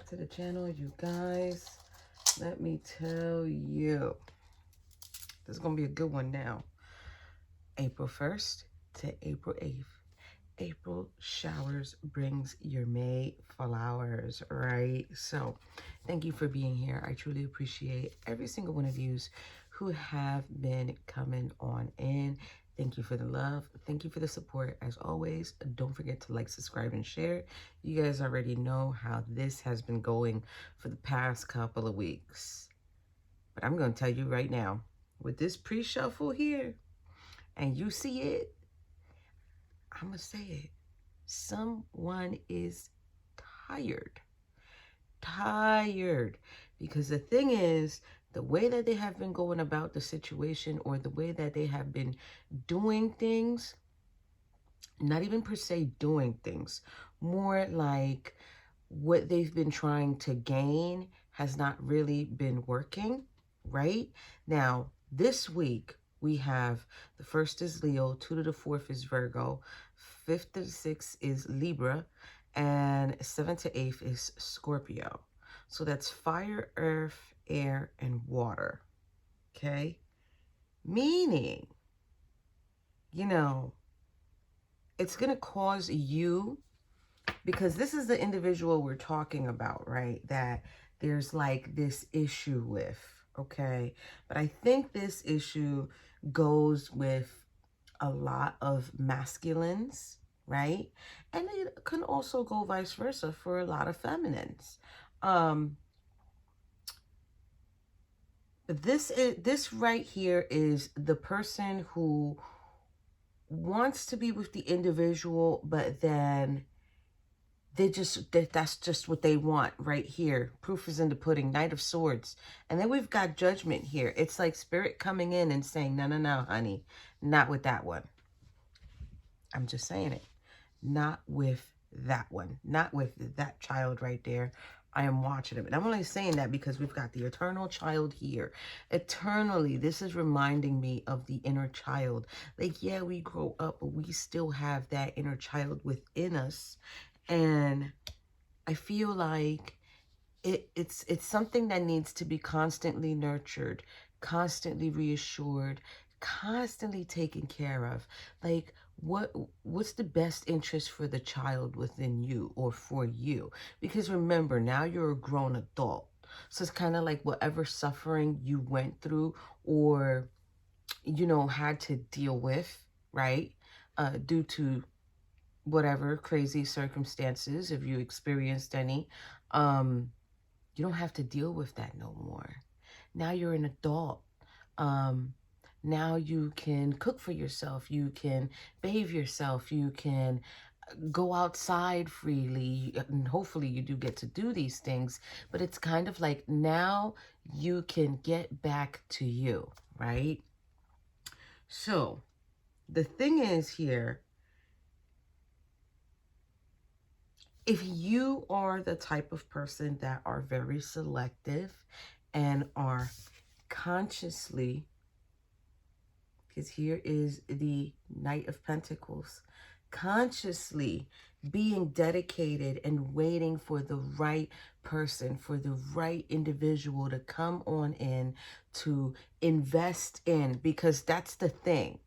back to the channel, you guys. Let me tell you, this is gonna be a good one now. April 1st to April 8th. April showers brings your May flowers, right? So thank you for being here. I truly appreciate every single one of yous who have been coming on in. Thank you for the love. Thank you for the support. As always, don't forget to like, subscribe, and share. You guys already know how this has been going for the past couple of weeks. But I'm going to tell you right now, with this pre-shuffle here, and you see it, I'm going to say it. Someone is tired. Tired. Because the thing is, the way that they have been going about the situation, or the way that they have been doing things, not even per se doing things, more like what they've been trying to gain has not really been working, right? Now, this week, we have the 1st is Leo, 2 to the 4th is Virgo, 5th to the 6th is Libra, and 7th to 8th is Scorpio. So that's fire, earth, air, and water, okay? Meaning, you know, it's going to cause you, because this is the individual we're talking about, right? That there's like this issue with, okay? But I think this issue goes with a lot of masculines, right? And it can also go vice versa for a lot of feminines. This right here is the person who wants to be with the individual, but then that's just what they want right here. Proof is in the pudding. Knight of Swords. And then we've got Judgment here. It's like Spirit coming in and saying, no, no, no, honey. Not with that one. I'm just saying it. Not with that one. Not with that child right there. I am watching it. And I'm only saying that because we've got the eternal child here. Eternally, this is reminding me of the inner child. Like, yeah, we grow up, but we still have that inner child within us. And I feel like it's something that needs to be constantly nurtured, constantly reassured, constantly taken care of. Like, what's the best interest for the child within you, or for you? Because remember, now you're a grown adult. So it's kind of like whatever suffering you went through, or, you know, had to deal with, right? Due to whatever crazy circumstances, if you experienced any, you don't have to deal with that no more. Now you're an adult. Now you can cook for yourself. You can bathe yourself. You can go outside freely. And hopefully you do get to do these things. But it's kind of like now you can get back to you, right? So the thing is here, if you are the type of person that are very selective and are consciously, because here is the Knight of Pentacles, consciously being dedicated and waiting for the right person, for the right individual to come on in to invest in, because that's the thing.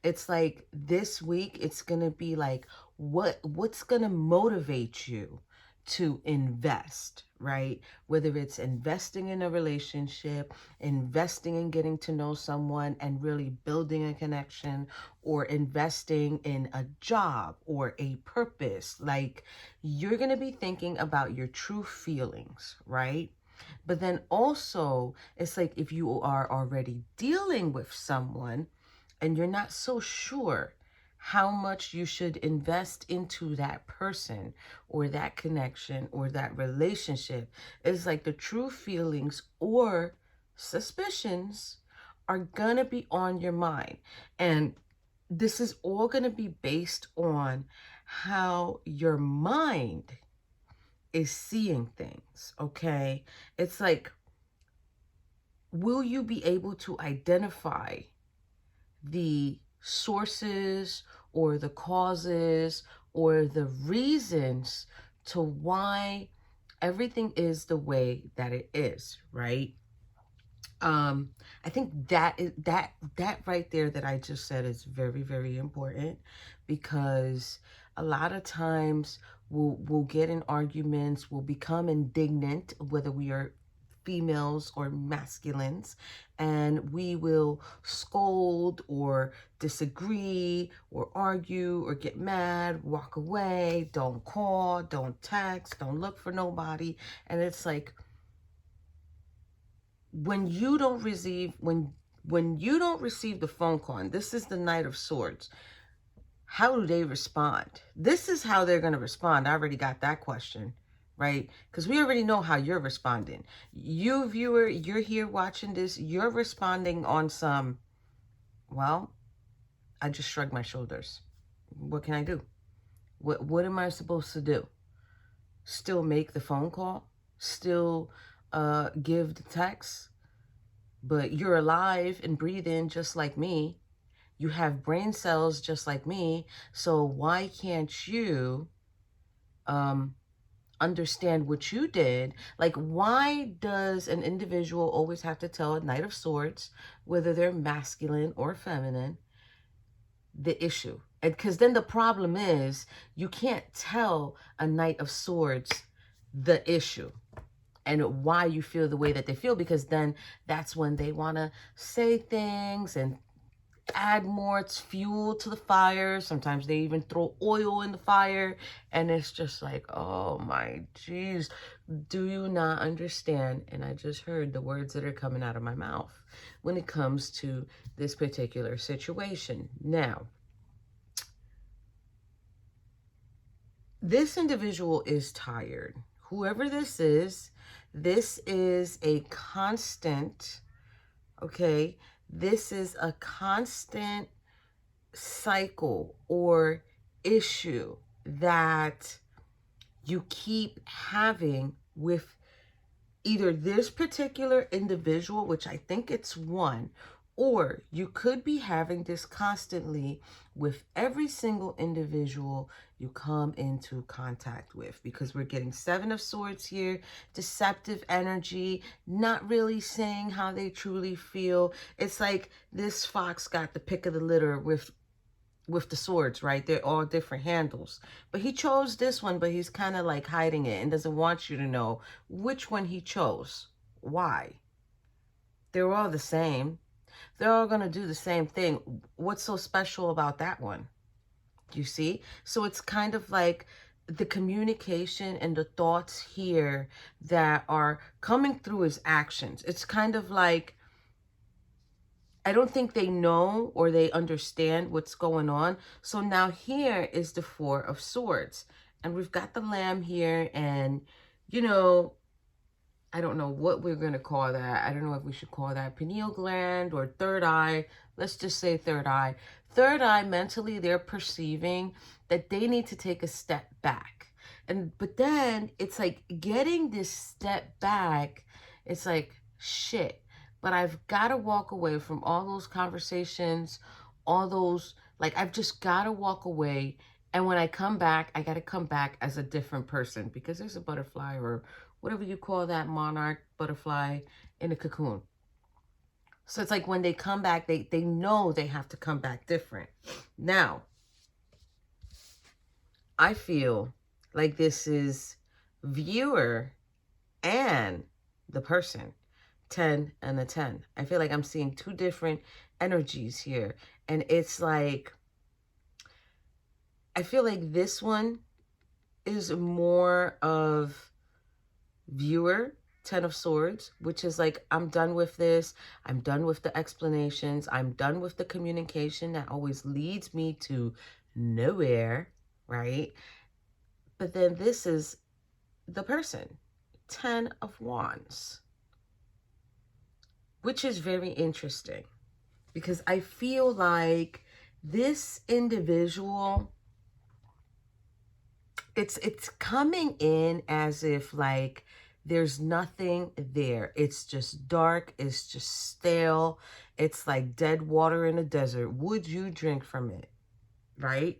It's like this week, it's going to be like, what's going to motivate you to invest, right? Whether it's investing in a relationship, investing in getting to know someone and really building a connection, or investing in a job or a purpose. Like, you're going to be thinking about your true feelings, right? But then also, it's like if you are already dealing with someone, and you're not so sure how much you should invest into that person or that connection or that relationship, it's like the true feelings or suspicions are going to be on your mind. And this is all going to be based on how your mind is seeing things, okay? It's like, will you be able to identify the sources or the causes or the reasons to why Everything is the way that it is, right? I think that right there that I just said is very, very important, because a lot of times we'll get in arguments, we'll become indignant, whether we are females or masculines, and we will scold or disagree or argue or get mad, walk away, don't call, don't text, don't look for nobody. And it's like, when you don't receive the phone call, and this is the Knight of Swords, how do they respond? This is how they're going to respond. I already got that question, right? Because we already know how you're responding. You, viewer, you're here watching this, you're responding on some, well, I just shrugged my shoulders. What can I do? What am I supposed to do? Still make the phone call? Still give the text? But you're alive and breathing just like me. You have brain cells just like me. So why can't you understand what you did? Like, why does an individual always have to tell a Knight of Swords, whether they're masculine or feminine, the issue? And because then the problem is, you can't tell a Knight of Swords the issue and why you feel the way that they feel, because then that's when they want to say things and add more fuel to the fire. Sometimes they even throw oil in the fire, and it's just like, oh my geez, do you not understand? And I just heard the words that are coming out of my mouth when it comes to this particular situation. Now, this individual is tired. Whoever this is a constant, okay? This is a constant cycle or issue that you keep having with either this particular individual, which I think it's one, or you could be having this constantly with every single individual you come into contact with, because we're getting Seven of Swords here, deceptive energy, not really saying how they truly feel. It's like this fox got the pick of the litter with the swords, right? They're all different handles. But he chose this one, but he's kind of like hiding it and doesn't want you to know which one he chose. Why? They're all the same. They're all going to do the same thing. What's so special about that one? You see? So it's kind of like the communication and the thoughts here that are coming through his actions. It's kind of like, I don't think they know or they understand what's going on. So now here is the Four of Swords. And we've got the Lamb here. And, you know, I don't know what we're going to call that. I don't know if we should call that pineal gland or third eye. Let's just say third eye. Third eye, mentally, they're perceiving that they need to take a step back. But then it's like getting this step back. It's like, shit. But I've got to walk away from all those conversations, all those, like, I've just got to walk away. And when I come back, I got to come back as a different person, because there's a butterfly or whatever you call that monarch butterfly in a cocoon. So it's like when they come back, they know they have to come back different. Now, I feel like this is viewer and the person. 10 and a 10. I feel like I'm seeing two different energies here. And it's like, I feel like this one is more of viewer, 10 of Swords, which is like, I'm done with this. I'm done with the explanations. I'm done with the communication that always leads me to nowhere, right? But then this is the person, 10 of Wands, which is very interesting, because I feel like this individual, it's coming in as if like there's nothing there. It's just dark. It's just stale. It's like dead water in a desert. Would you drink from it? Right?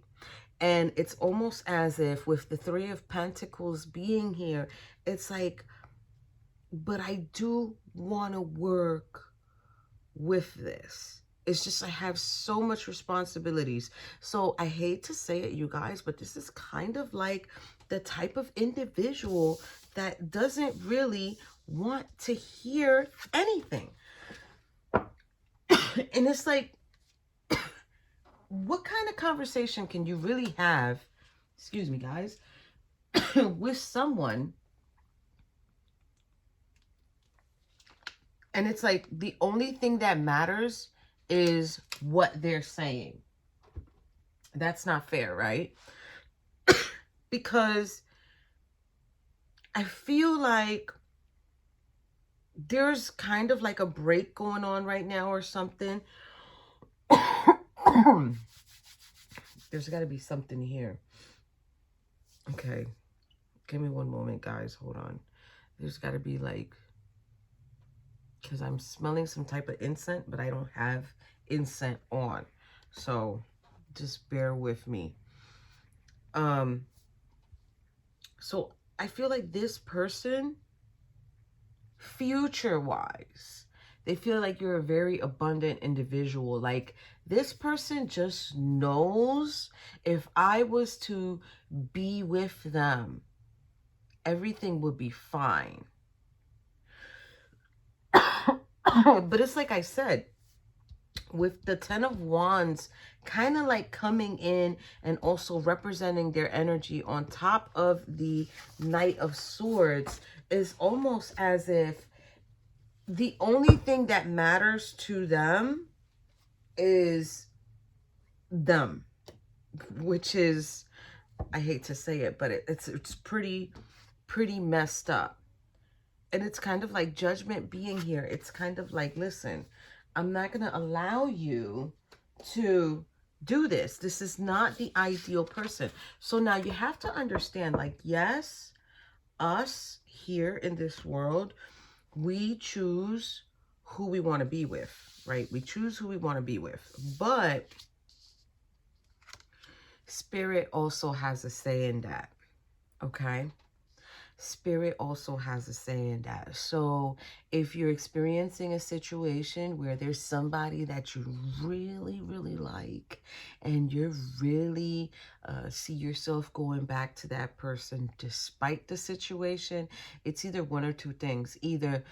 And it's almost as if with the Three of Pentacles being here, it's like, but I do want to work with this. It's just I have so much responsibilities. So I hate to say it, you guys, but this is kind of like the type of individual that doesn't really want to hear anything. And it's like, what kind of conversation can you really have, excuse me, guys, with someone? And it's like the only thing that matters is what they're saying. That's not fair, right? Because I feel like there's kind of like a break going on right now or something. There's got to be something here. Okay. Give me one moment, guys. Hold on. There's got to be like, because I'm smelling some type of incense, but I don't have incense on. So just bear with me. So I feel like this person, future-wise, they feel like you're a very abundant individual. Like this person just knows if I was to be with them, everything would be fine. But it's like I said, with the Ten of Wands kind of like coming in and also representing their energy on top of the Knight of Swords, is almost as if the only thing that matters to them is them, which is, I hate to say it, but it's pretty messed up. And it's kind of like Judgment being here. It's kind of like, listen, I'm not going to allow you to do this. This is not the ideal person. So now you have to understand, like, yes, us here in this world, we choose who we want to be with, right? We choose who we want to be with. But Spirit also has a say in that, okay? Spirit also has a say in that. So if you're experiencing a situation where there's somebody that you really, really like, and you're really see yourself going back to that person despite the situation, it's either one or two things. Either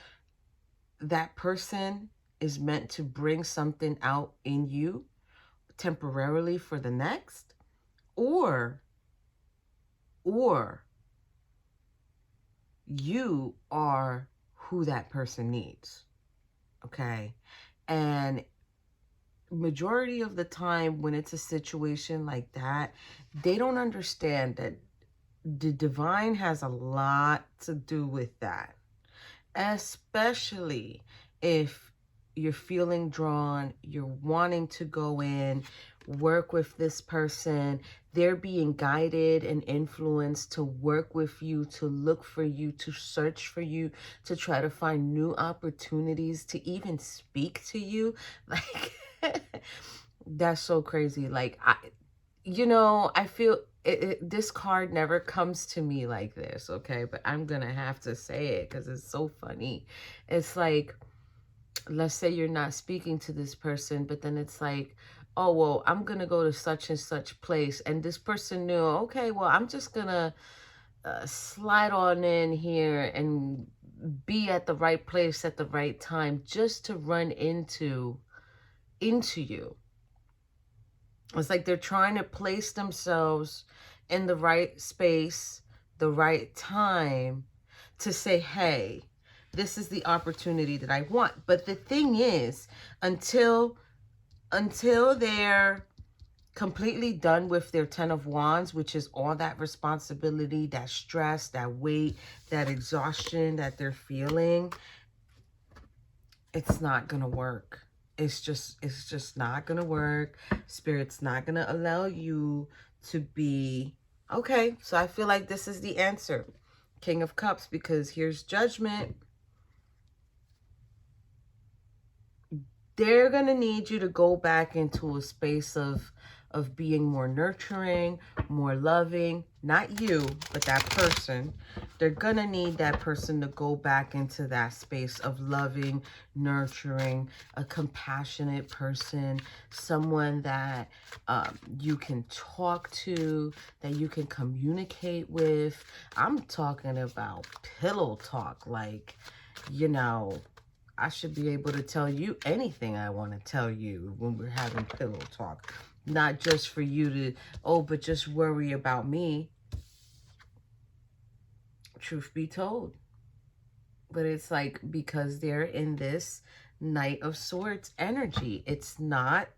that person is meant to bring something out in you temporarily for the next, or you are who that person needs, okay? And majority of the time when it's a situation like that, they don't understand that the divine has a lot to do with that, especially if you're feeling drawn, you're wanting to go in, work with this person, they're being guided and influenced to work with you, to look for you, to search for you, to try to find new opportunities, to even speak to you. Like, that's so crazy. Like, I feel this card never comes to me like this, okay? But I'm going to have to say it because it's so funny. It's like, let's say you're not speaking to this person, but then it's like, oh, well, I'm going to go to such and such place. And this person knew, okay, well, I'm just going to slide on in here and be at the right place at the right time just to run into you. It's like they're trying to place themselves in the right space, the right time to say, hey, this is the opportunity that I want. But the thing is, until they're completely done with their Ten of Wands, which is all that responsibility, that stress, that weight, that exhaustion that they're feeling, it's not going to work. It's just not going to work. Spirit's not going to allow you to be okay. So I feel like this is the answer. King of Cups, because here's Judgment. They're going to need you to go back into a space of of being more nurturing, more loving. Not you, but that person. They're going to need that person to go back into that space of loving, nurturing, a compassionate person, someone that you can talk to, that you can communicate with. I'm talking about pillow talk, like, you know, I should be able to tell you anything I want to tell you when we're having pillow talk. Not just for you to, oh, but just worry about me. Truth be told. But it's like, because they're in this Knight of Swords energy. It's not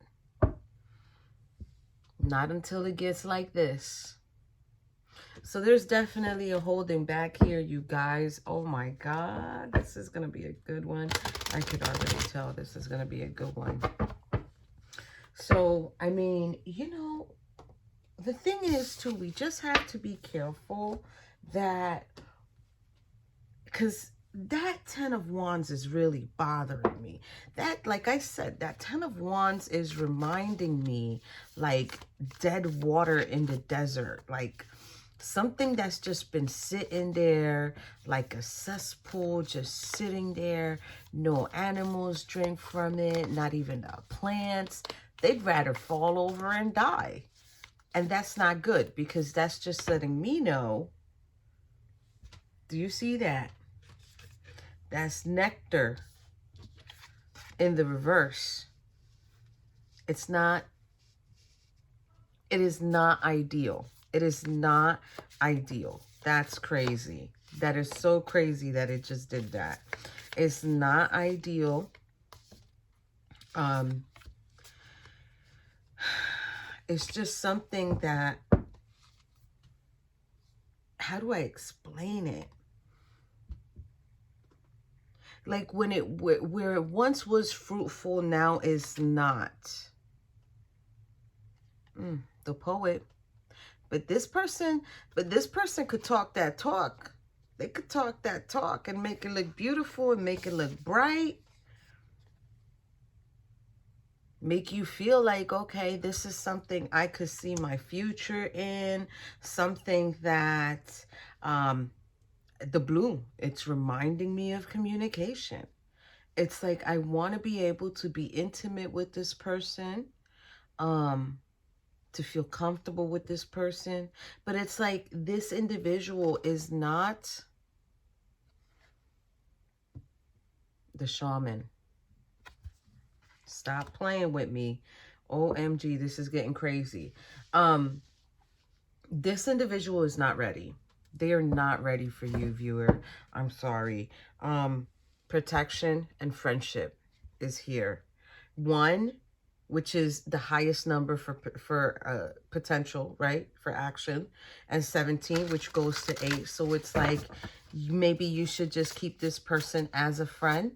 until it gets like this. So there's definitely a holding back here, you guys. Oh my God, this is going to be a good one. I could already tell this is going to be a good one. So, I mean, you know, the thing is, too, we just have to be careful that, because that 10 of Wands is really bothering me. That, like I said, that 10 of Wands is reminding me like dead water in the desert, like something that's just been sitting there like a cesspool, just sitting there. No animals drink from it, not even the plants. They'd rather fall over and die. And that's not good, because that's just letting me know. Do you see that? That's nectar in the reverse. It is not ideal. It is not ideal. That's crazy. That is so crazy that it just did that. It's not ideal. It's just something that, how do I explain it? Like when it, where it once was fruitful, now is not. The poet. But this person could talk that talk. They could talk that talk and make it look beautiful and make it look bright. Make you feel like, okay, this is something I could see my future in. Something that, the blue, it's reminding me of communication. It's like, I want to be able to be intimate with this person. To feel comfortable with this person. But it's like, this individual is not the shaman. Stop playing with me. OMG, this is getting crazy. This individual is not ready. They are not ready for you, viewer. I'm sorry. Protection and friendship is here. 1, which is the highest number for potential, right? For action. And 17, which goes to 8. So it's like, maybe you should just keep this person as a friend.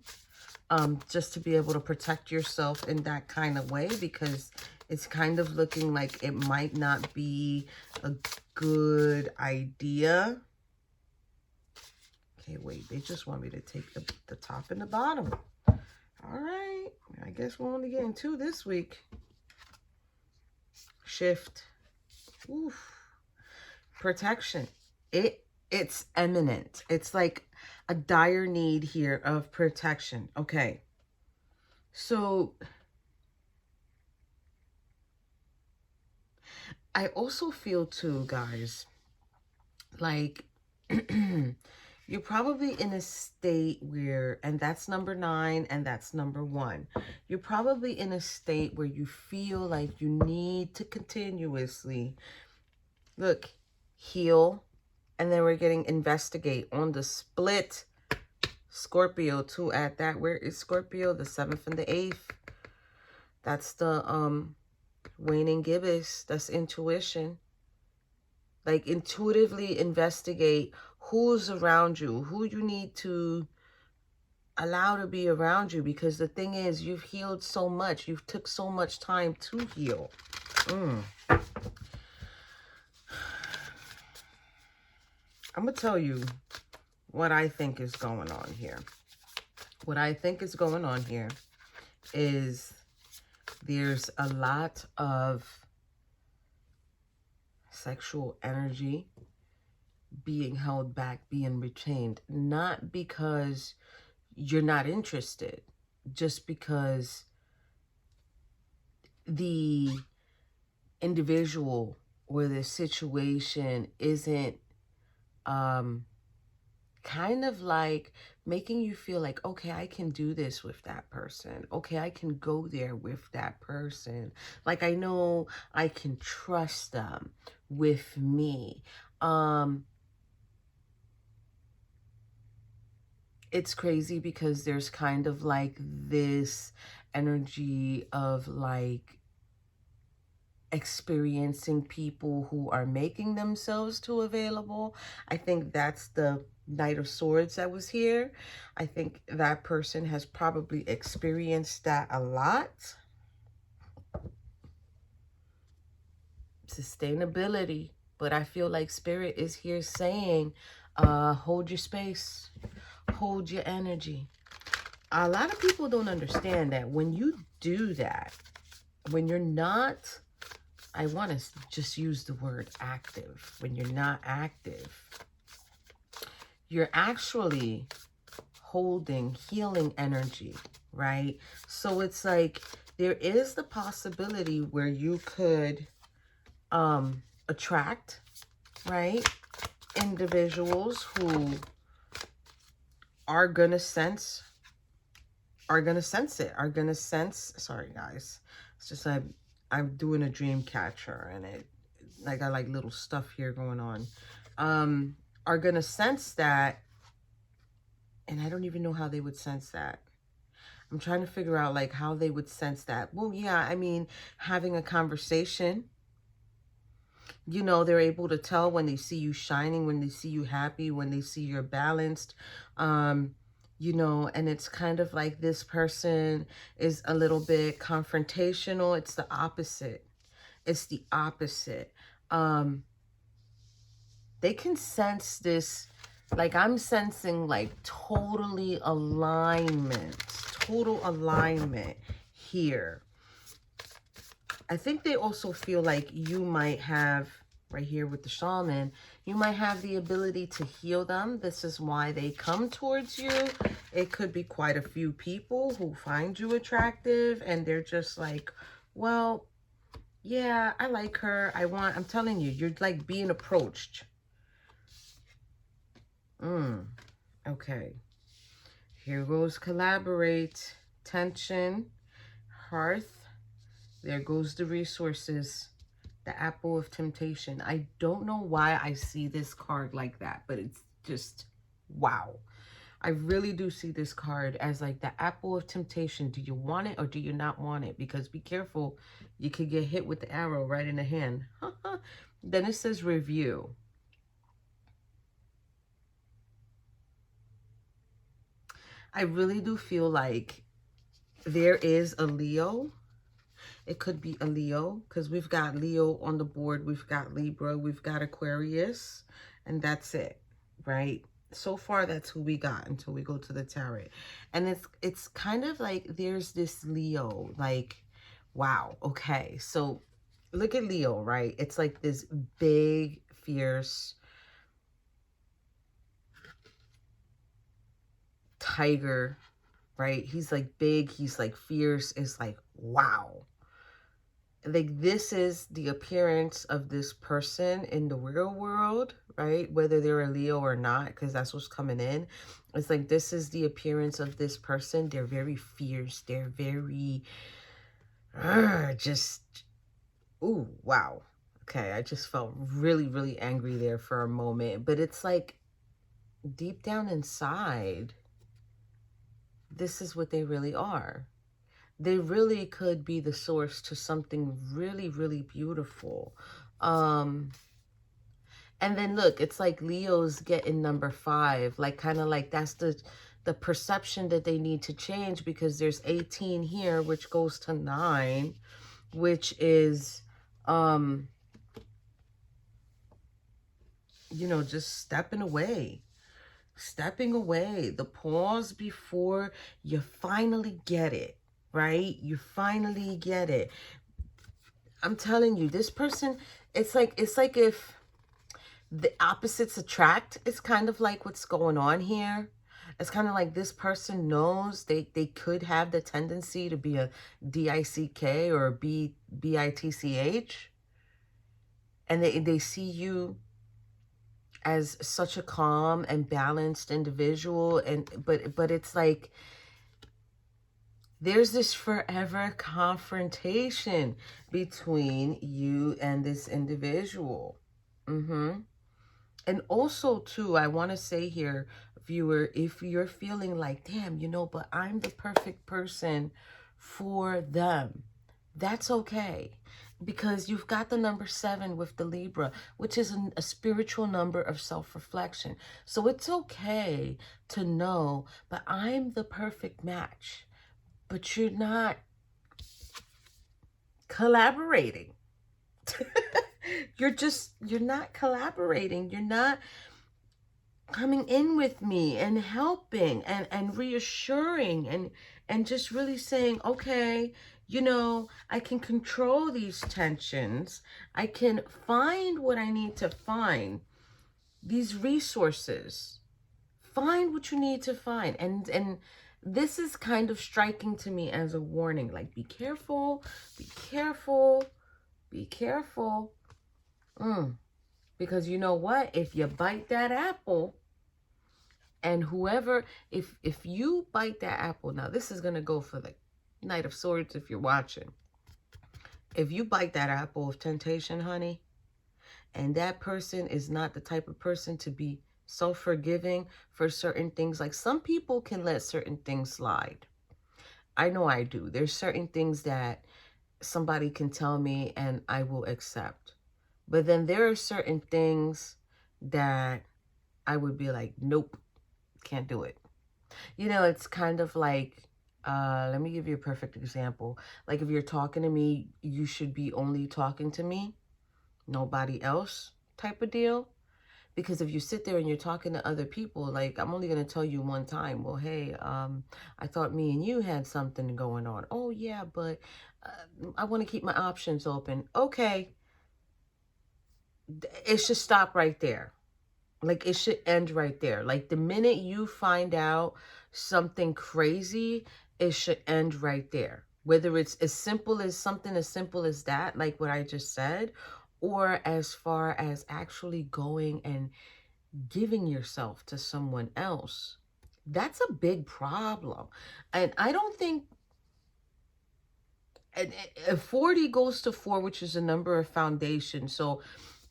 Just to be able to protect yourself in that kind of way, because it's kind of looking like it might not be a good idea. Okay, wait, they just want me to take the top and the bottom. All right, I guess we're only getting 2 this week. Shift. Oof. Protection. It's imminent. It's like a dire need here of protection. Okay. So I also feel too, guys, like you're probably in a state where, and that's number 9 and that's number 1. You're probably in a state where you feel like you need to continuously, look, heal. And then we're getting investigate on the split. Scorpio too at that. Where is Scorpio? The 7th and the 8th. That's the waning gibbous. That's intuition. Like, intuitively investigate who's around you, who you need to allow to be around you. Because the thing is, you've healed so much. You've took so much time to heal. I'm going to tell you what I think is going on here. What I think is going on here is there's a lot of sexual energy being held back, being retained, not because you're not interested, just because the individual or the situation isn't kind of like making you feel like, okay, I can do this with that person. Okay, I can go there with that person. Like, I know I can trust them with me. It's crazy because there's kind of like this energy of like experiencing people who are making themselves too available. I think that's the Knight of Swords that was here. I think that person has probably experienced that a lot. Sustainability. But I feel like Spirit is here saying, hold your space, hold your energy. A lot of people don't understand that when you do that, when you're not, I want to just use the word active. When you're not active, you're actually holding healing energy, right? So it's like there is the possibility where you could attract, right, individuals who are going to sense sorry guys, it's just I'm doing a dream catcher and I got like little stuff here going on, are gonna sense that, and I don't even know how they would sense that. I'm trying to figure out like how they would sense that. Well, yeah, I mean, having a conversation, you know, they're able to tell when they see you shining, when they see you happy, when they see you're balanced, you know, and it's kind of like this person is a little bit confrontational. It's the opposite. It's the opposite. They can sense this, like I'm sensing like total alignment here. I think they also feel like you might have, right here with the shaman, you might have the ability to heal them. This is why they come towards you. It could be quite a few people who find you attractive and they're just like, well, yeah, I like her. I'm telling you, you're like being approached. Okay. Here goes collaborate, tension, hearth. There goes the resources, the apple of temptation. I don't know why I see this card like that, but it's just, wow. I really do see this card as like the apple of temptation. Do you want it or do you not want it? Because be careful, you could get hit with the arrow right in the hand. Then it says review. I really do feel like there is a Leo. It could be a Leo because we've got Leo on the board. We've got Libra. We've got Aquarius. And that's it, right? So far, that's who we got until we go to the tarot. And it's kind of like there's this Leo, like, wow, okay. So look at Leo, right? It's like this big, fierce tiger, right? He's like big. He's like fierce. It's like, wow. Like this is the appearance of this person in the real world, right? Whether they're a Leo or not, because that's what's coming in. It's like this is the appearance of this person. They're very fierce. They're very just, ooh, wow. Okay, I just felt really, really angry there for a moment. But it's like deep down inside, this is what they really are. They really could be the source to something really, really beautiful. And then look, it's like Leo's getting number 5, like kind of like that's the perception that they need to change, because there's 18 here, which goes to 9, which is, you know, just stepping away, the pause before you finally get it. Right? You finally get it. I'm telling you, this person, it's like if the opposites attract. It's kind of like what's going on here. It's kind of like this person knows they could have the tendency to be a D-I-C-K or a B-I-T-C-H. And they see you as such a calm and balanced individual. And but it's like there's this forever confrontation between you and this individual. And also, too, I want to say here, viewer, if you're feeling like, damn, you know, but I'm the perfect person for them, that's okay. Because you've got the number 7 with the Libra, which is a spiritual number of self-reflection. So it's okay to know, but I'm the perfect match. But you're not collaborating. You're not collaborating. You're not coming in with me and helping and reassuring and just really saying, okay, you know, I can control these tensions. I can find what I need to find, these resources. Find what you need to find. And this is kind of striking to me as a warning, like, be careful, be careful, be careful. Because you know what? If you bite that apple, and whoever, if you bite that apple, now this is going to go for the Knight of Swords if you're watching. If you bite that apple of temptation, honey, and that person is not the type of person to be so forgiving for certain things, like some people can let certain things slide. I know I do. There's certain things that somebody can tell me and I will accept. But then there are certain things that I would be like, nope, can't do it. You know, it's kind of like, let me give you a perfect example. Like if you're talking to me, you should be only talking to me, nobody else type of deal. Because if you sit there and you're talking to other people, like, I'm only going to tell you one time, well, hey, I thought me and you had something going on. Oh, yeah, but I want to keep my options open. Okay. It should stop right there. Like, it should end right there. Like, the minute you find out something crazy, it should end right there. Whether it's as simple as something as simple as that, like what I just said, or as far as actually going and giving yourself to someone else. That's a big problem. And I don't think, and 40 goes to 4, which is a number of foundation. So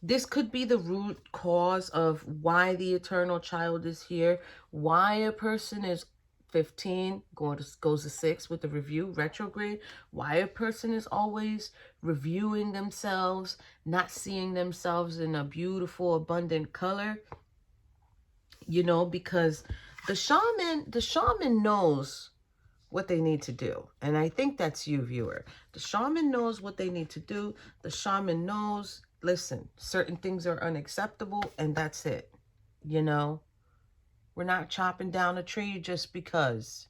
this could be the root cause of why the eternal child is here, why a person is 15, goes to 6 with the review, retrograde, why a person is always reviewing themselves, not seeing themselves in a beautiful, abundant color. You know, because the shaman knows what they need to do. And I think that's you, viewer. The shaman knows what they need to do. The shaman knows, listen, certain things are unacceptable, and that's it. You know, we're not chopping down a tree just because.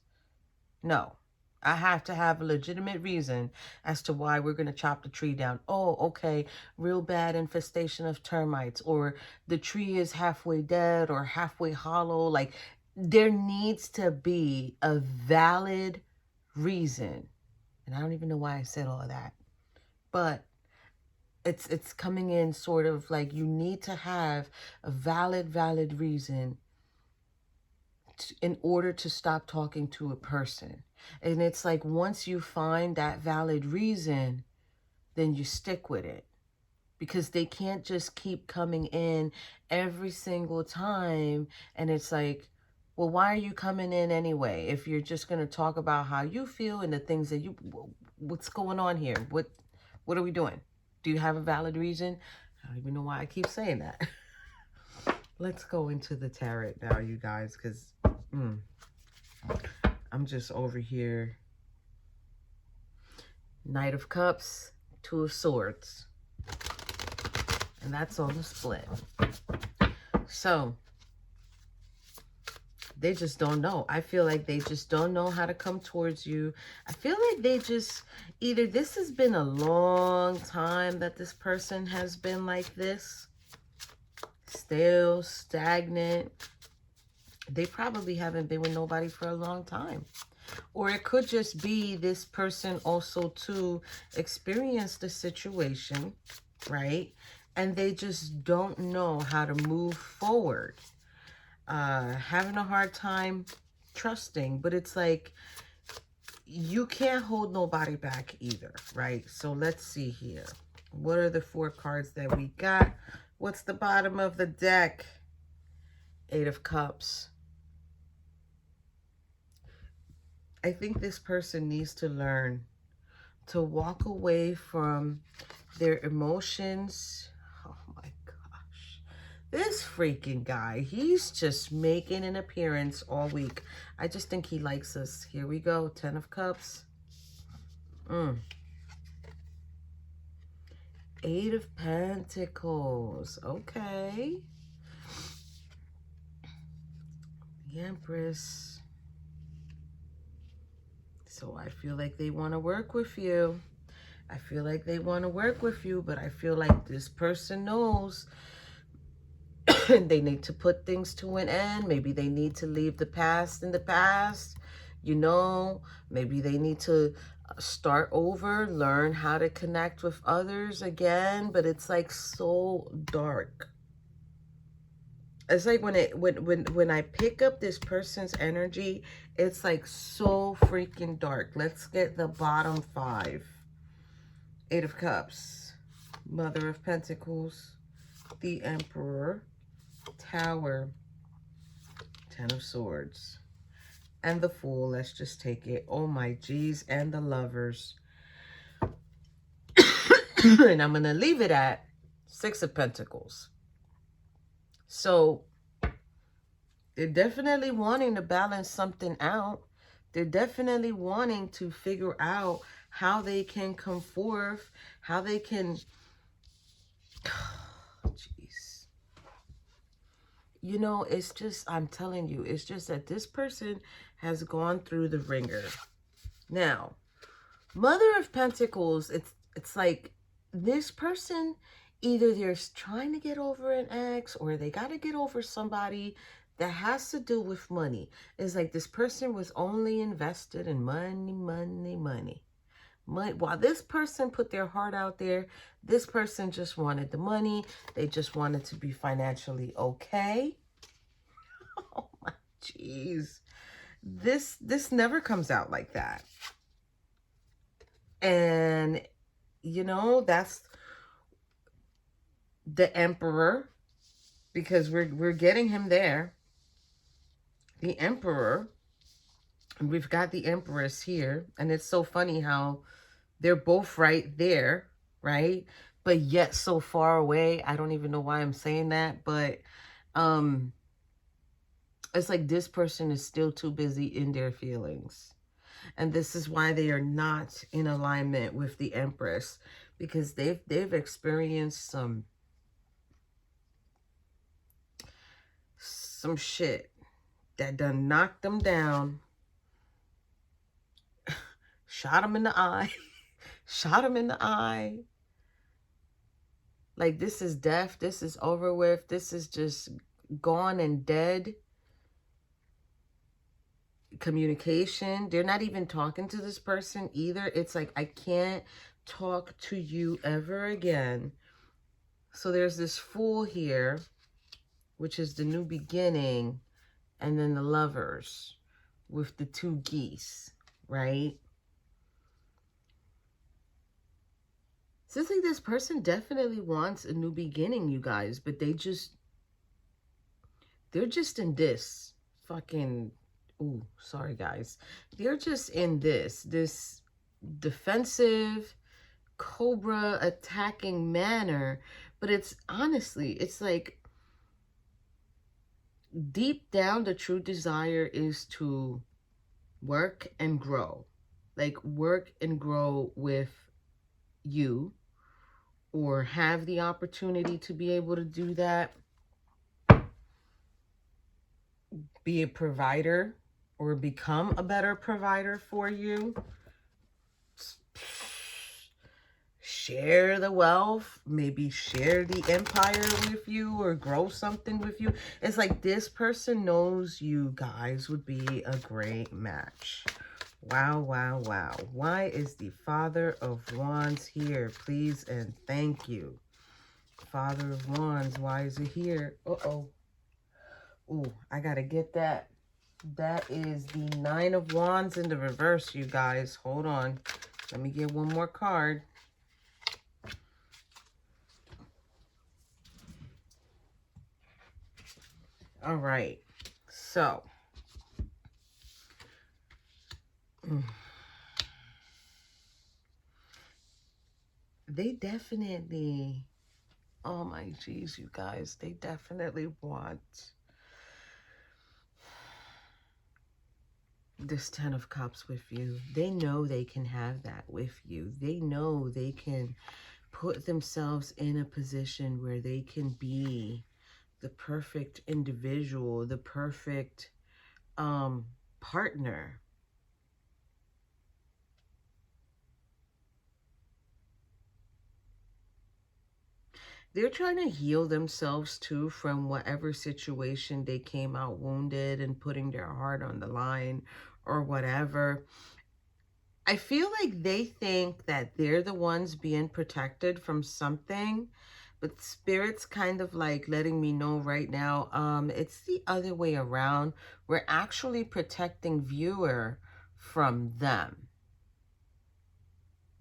No. I have to have a legitimate reason as to why we're going to chop the tree down. Oh, okay, real bad infestation of termites, or the tree is halfway dead or halfway hollow. Like, there needs to be a valid reason. And I don't even know why I said all of that. But it's coming in sort of like you need to have a valid reason in order to stop talking to a person. And it's like once you find that valid reason, then you stick with it. Because they can't just keep coming in every single time. And it's like, well, why are you coming in anyway? If you're just going to talk about how you feel and the things that what's going on here? What are we doing? Do you have a valid reason? I don't even know why I keep saying that. Let's go into the tarot now, you guys, because I'm just over here. Knight of Cups, Two of Swords. And that's on the split. So, They just don't know. I feel like they just don't know how to come towards you. I feel like they just, either this has been a long time that this person has been like this, stale, stagnant. They probably haven't been with nobody for a long time. Or it could just be this person also too experienced the situation, right? And they just don't know how to move forward. Having a hard time trusting, but it's like you can't hold nobody back either, right? So let's see here. What are the 4 cards that we got? What's the bottom of the deck? 8 of Cups. I think this person needs to learn to walk away from their emotions. Oh my gosh. This freaking guy, he's just making an appearance all week. I just think he likes us. Here we go. 10 of Cups. 8 of Pentacles. Okay. The Empress. So I feel like they want to work with you. I feel like they want to work with you, but I feel like this person knows they need to put things to an end. Maybe they need to leave the past in the past. You know, maybe they need to start over, learn how to connect with others again, but it's like so dark. It's like when I pick up this person's energy, it's like so freaking dark. Let's get the bottom 5. 8 of Cups, Mother of Pentacles, the Emperor, Tower, 10 of Swords, and the Fool. Let's just take it. Oh my geez, and the Lovers. And I'm going to leave it at 6 of Pentacles. So they're definitely wanting to balance something out. They're definitely wanting to figure out how they can come forth, how they can, jeez. You know, it's just, I'm telling you, it's just that this person has gone through the ringer. Now, Mother of Pentacles, it's like this person, either they're trying to get over an ex or they got to get over somebody that has to do with money. It's like this person was only invested in money, money, money. While this person put their heart out there, this person just wanted the money. They just wanted to be financially okay. Oh my jeez. This never comes out like that. And you know, that's the Emperor, because we're getting him there. The Emperor. And we've got the Empress here, and it's so funny how they're both right there, right? But yet so far away. I don't even know why I'm saying that, but it's like this person is still too busy in their feelings. And this is why they are not in alignment with the Empress, because they've experienced some shit that done knocked them down, shot them in the eye, shot them in the eye. Like, this is death. This is over with. This is just gone and dead. Communication. They're not even talking to this person either. It's like, I can't talk to you ever again. So there's this Fool here, which is the new beginning. And then the Lovers with the 2 geese, right? So it's like this person definitely wants a new beginning, you guys, but they're just in this fucking, ooh, sorry guys. They're just in this defensive, cobra attacking manner. But it's honestly, it's like deep down, the true desire is to work and grow. Like, work and grow with you, or have the opportunity to be able to do that, be a provider or become a better provider for you. Share the wealth, maybe share the empire with you or grow something with you. It's like this person knows you guys would be a great match. Wow, wow, wow. Why is the Father of Wands here? Please and thank you. Father of Wands, why is it here? Uh-oh. Ooh, I gotta get that. That is the Nine of Wands in the reverse, you guys. Hold on. Let me get one more card. All right. So. They definitely, oh my geez, you guys, they definitely want this Ten of Cups with you. They know they can have that with you. They know they can put themselves in a position where they can be the perfect individual, the perfect partner. They're trying to heal themselves too from whatever situation they came out wounded and putting their heart on the line or whatever. I feel like they think that they're the ones being protected from something, but Spirit's kind of like letting me know right now, it's the other way around. We're actually protecting viewer from them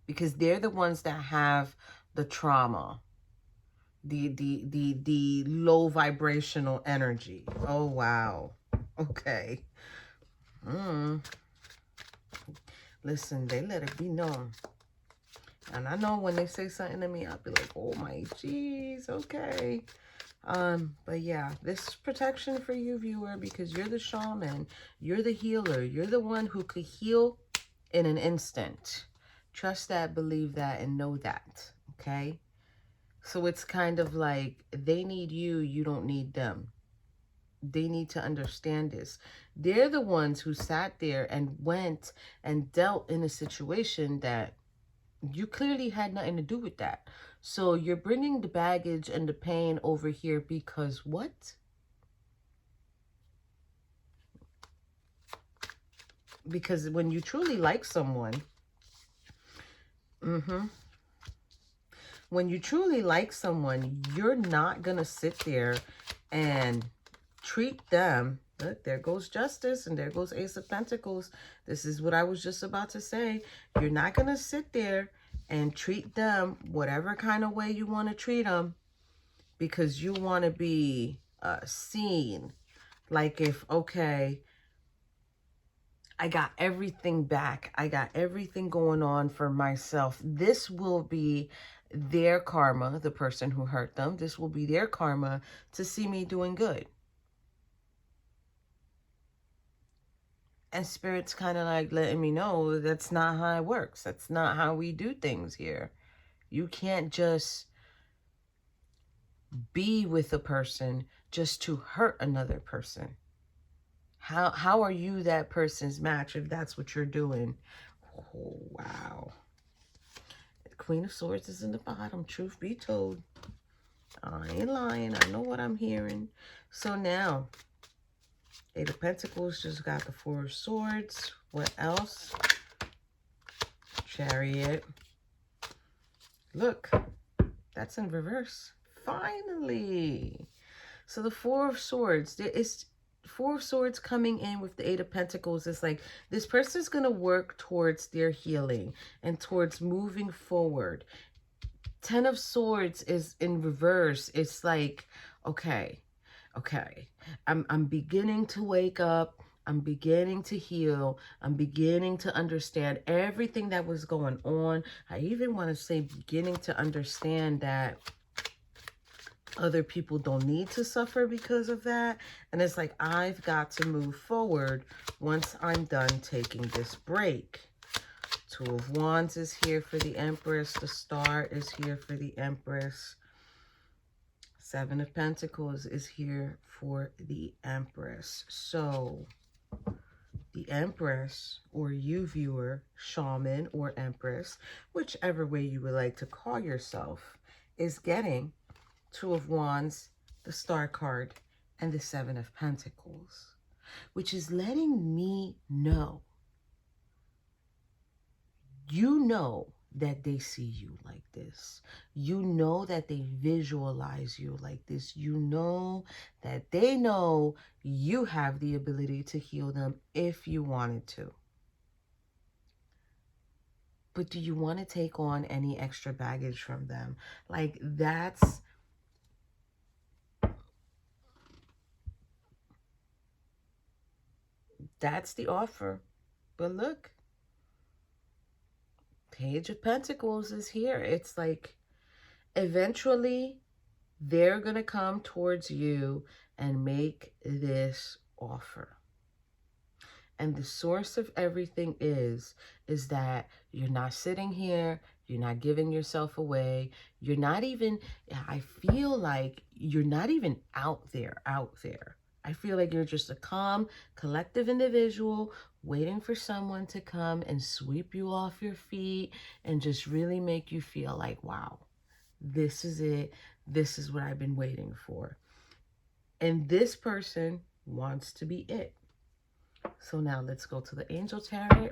because they're the ones that have the trauma, the low vibrational energy. Oh, wow. Okay. Listen, they let it be known. And I know when they say something to me, I'll be like, oh my geez, okay. But yeah, this is protection for you, viewer, because you're the shaman, you're the healer, you're the one who could heal in an instant. Trust that, believe that, and know that, okay? So it's kind of like they need you, you don't need them. They need to understand this. They're the ones who sat there and went and dealt in a situation that you clearly had nothing to do with that. So you're bringing the baggage and the pain over here because what? Because when you truly like someone, when you truly like someone, you're not going to sit there and treat them. Look, there goes Justice and there goes Ace of Pentacles. This is what I was just about to say. You're not going to sit there and treat them whatever kind of way you want to treat them because you want to be seen. Like if, okay, I got everything back. I got everything going on for myself. This will be their karma, the person who hurt them. This will be their karma to see me doing good. And Spirit's kind of like letting me know that's not how it works. That's not how we do things here. You can't just be with a person just to hurt another person. How are you that person's match if that's what you're doing? Oh, wow. The Queen of Swords is in the bottom, truth be told. I ain't lying. I know what I'm hearing. So now, Eight of Pentacles just got the Four of Swords. What else? Chariot. Look, that's in reverse. Finally. So the Four of Swords, there is Four of Swords coming in with the Eight of Pentacles. It's like this person's going to work towards their healing and towards moving forward. Ten of Swords is in reverse. It's like, okay, I'm beginning to wake up. I'm beginning to heal. I'm beginning to understand everything that was going on. I even want to say beginning to understand that other people don't need to suffer because of that. And it's like, I've got to move forward once I'm done taking this break. Two of Wands is here for the Empress. The Star is here for the Empress. Seven of Pentacles is here for the Empress. So the Empress, or you viewer, shaman, or Empress, whichever way you would like to call yourself, is getting Two of Wands, the Star card, and the Seven of Pentacles, which is letting me know, you know that they see you like this. You know that they visualize you like this. You know that they know you have the ability to heal them if you wanted to. But do you want to take on any extra baggage from them? Like, that's the offer. But look, Page of Pentacles is here. It's like, eventually they're going to come towards you and make this offer. And the source of everything is that you're not sitting here, you're not giving yourself away, you're not even, I feel like you're not even out there. I feel like you're just a calm, collective individual waiting for someone to come and sweep you off your feet and just really make you feel like, wow, this is it. This is what I've been waiting for. And this person wants to be it. So now let's go to the Angel Tarot,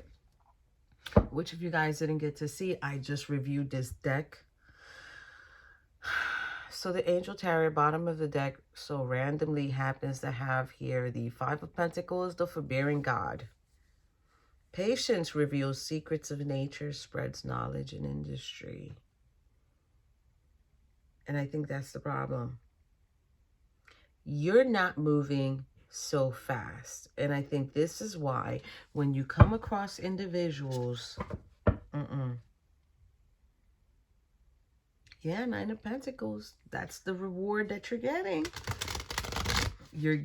which if you guys didn't get to see, I just reviewed this deck. So the Angel Tarot, bottom of the deck, so randomly happens to have here the Five of Pentacles, the Forbearing God. Patience reveals secrets of nature, spreads knowledge in industry. And I think that's the problem. You're not moving so fast. And I think this is why when you come across individuals, yeah, Nine of Pentacles, that's the reward that you're getting. You're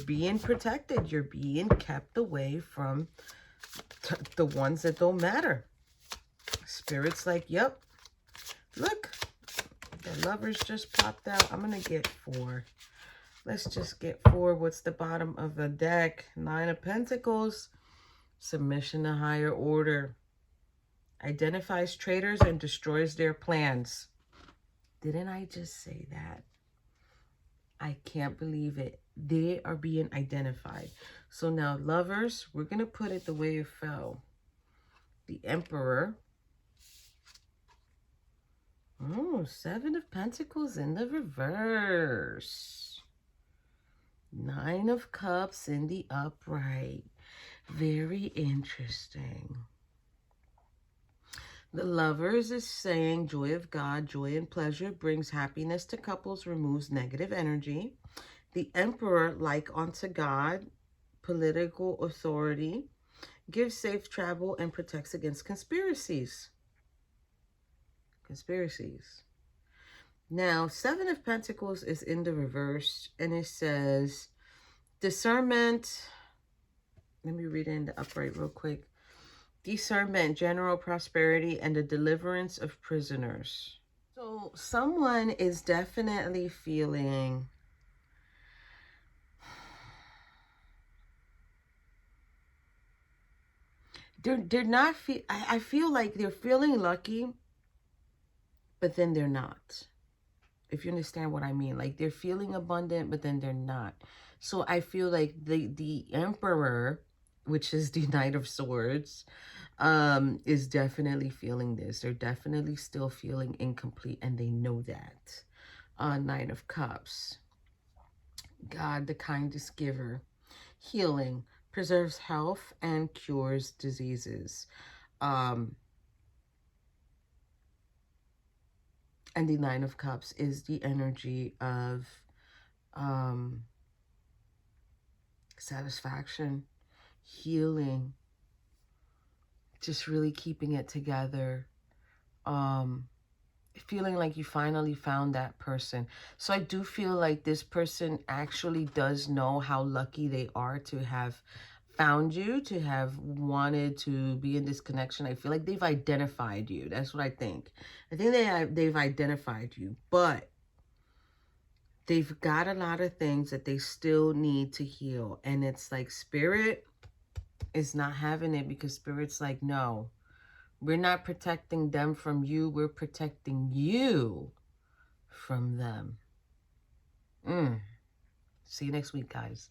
being protected. You're being kept away from the ones that don't matter. Spirit's like, yep, look, the Lovers just popped out. I'm going to get 4. Let's just get 4. What's the bottom of the deck? Nine of Pentacles. Submission to higher order. Identifies traitors and destroys their plans. Didn't I just say that? I can't believe it. They are being identified. So now, Lovers, we're going to put it the way it fell. The Emperor. Oh, Seven of Pentacles in the reverse. Nine of Cups in the upright. Very interesting. The Lovers is saying joy of God, joy and pleasure brings happiness to couples, removes negative energy. The Emperor, like unto God, political authority, gives safe travel and protects against conspiracies. Now, Seven of Pentacles is in the reverse, and it says discernment. Let me read it in the upright real quick. Discernment, general prosperity, and the deliverance of prisoners. So someone is definitely feeling they're not I feel like they're feeling lucky, but then they're not. If you understand what I mean, like they're feeling abundant, but then they're not. So I feel like the Emperor, which is the Knight of Swords, is definitely feeling this. They're definitely still feeling incomplete, and they know that. Knight of Cups. God, the kindest giver. Healing. Preserves health and cures diseases. And the Nine of Cups is the energy of satisfaction, healing, just really keeping it together, feeling like you finally found that person. So I do feel like this person actually does know how lucky they are to have found you, to have wanted to be in this connection. I feel like they've identified you. That's what I think. I think they've identified you, but They've got a lot of things that they still need to heal. And it's like Spirit is not having it, because Spirit's like, no, we're not protecting them from you. We're protecting you from them. See you next week, guys.